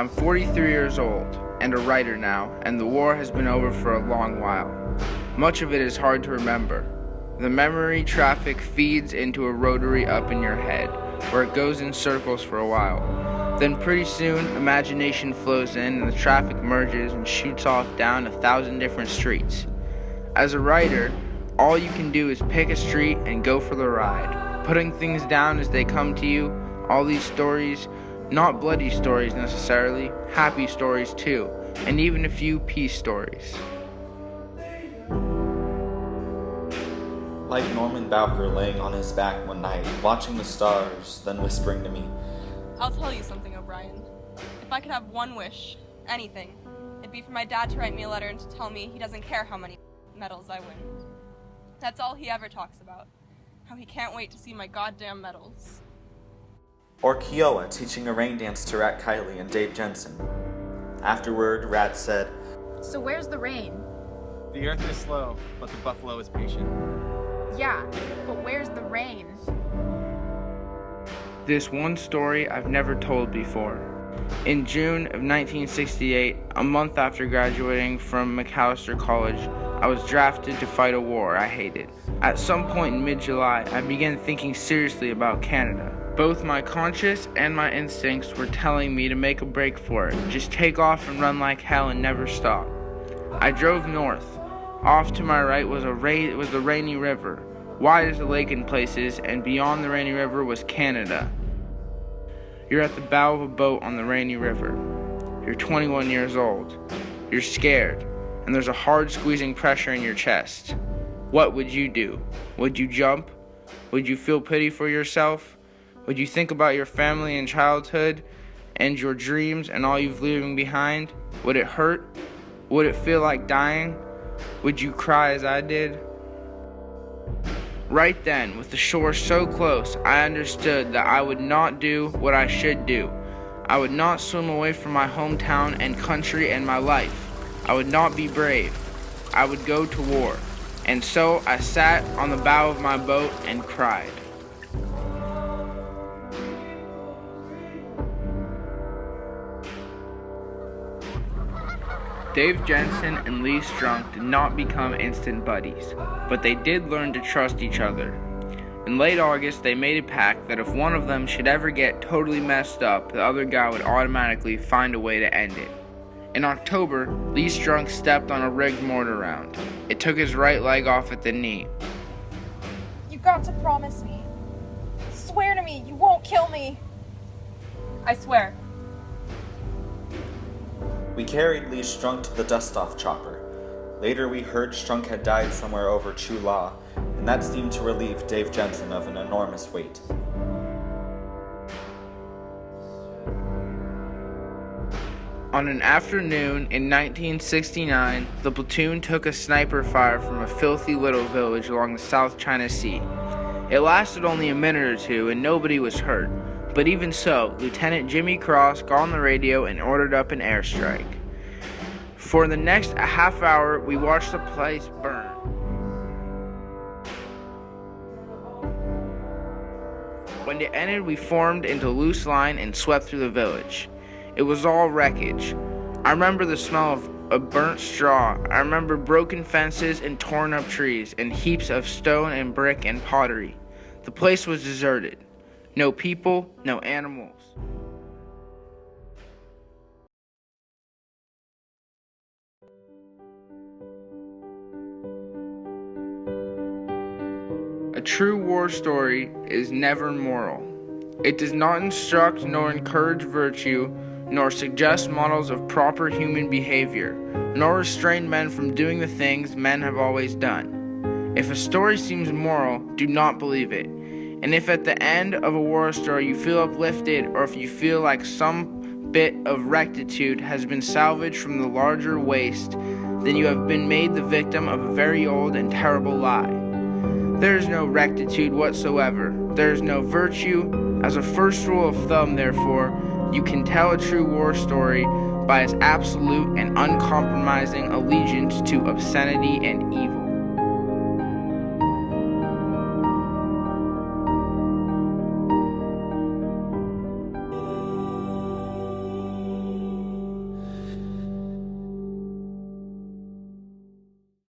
I'm 43 years old and a writer now, and the war has been over for a long while. Much of it is hard to remember. The memory traffic feeds into a rotary up in your head, where it goes in circles for a while. Then pretty soon, imagination flows in and the traffic merges and shoots off down 1,000 different streets. As a writer, all you can do is pick a street and go for the ride, putting things down as they come to you, all these stories, not bloody stories necessarily, happy stories too, and even a few peace stories. Like Norman Bowker laying on his back one night, watching the stars, then whispering to me, I'll tell you something, O'Brien. If I could have one wish, anything, it'd be for my dad to write me a letter and to tell me he doesn't care how many medals I win. That's all he ever talks about, how he can't wait to see my goddamn medals. Or Kiowa teaching a rain dance to Rat Kiley and Dave Jensen. Afterward, Rat said, So where's the rain? The earth is slow, but the buffalo is patient. Yeah, but where's the rain? This one story I've never told before. In June of 1968, a month after graduating from Macalester College, I was drafted to fight a war I hated. At some point in mid-July, I began thinking seriously about Canada. Both my conscience and my instincts were telling me to make a break for it. Just take off and run like hell and never stop. I drove north. Off to my right was the Rainy River, wide as a lake in places, and beyond the Rainy River was Canada. You're at the bow of a boat on the Rainy River. You're 21 years old. You're scared, and there's a hard squeezing pressure in your chest. What would you do? Would you jump? Would you feel pity for yourself? Would you think about your family and childhood and your dreams and all you've leaving behind? Would it hurt? Would it feel like dying? Would you cry as I did? Right then, with the shore so close, I understood that I would not do what I should do. I would not swim away from my hometown and country and my life. I would not be brave. I would go to war. And so I sat on the bow of my boat and cried. Dave Jensen and Lee Strunk did not become instant buddies, but they did learn to trust each other. In late August, they made a pact that if one of them should ever get totally messed up, the other guy would automatically find a way to end it. In October, Lee Strunk stepped on a rigged mortar round. It took his right leg off at the knee. You got to promise me. Swear to me you won't kill me. I swear. We carried Lee Strunk to the dust-off chopper. Later we heard Strunk had died somewhere over Chula, and that seemed to relieve Dave Jensen of an enormous weight. On an afternoon in 1969, the platoon took a sniper fire from a filthy little village along the South China Sea. It lasted only a minute or two and nobody was hurt. But even so, Lieutenant Jimmy Cross got on the radio and ordered up an airstrike. For the next half hour, we watched the place burn. When it ended, we formed into loose line and swept through the village. It was all wreckage. I remember the smell of burnt straw. I remember broken fences and torn up trees and heaps of stone and brick and pottery. The place was deserted. No people, no animals. A true war story is never moral. It does not instruct nor encourage virtue, nor suggest models of proper human behavior, nor restrain men from doing the things men have always done. If a story seems moral, do not believe it. And if at the end of a war story you feel uplifted, or if you feel like some bit of rectitude has been salvaged from the larger waste, then you have been made the victim of a very old and terrible lie. There is no rectitude whatsoever. There is no virtue. As a first rule of thumb, therefore, you can tell a true war story by its absolute and uncompromising allegiance to obscenity and evil.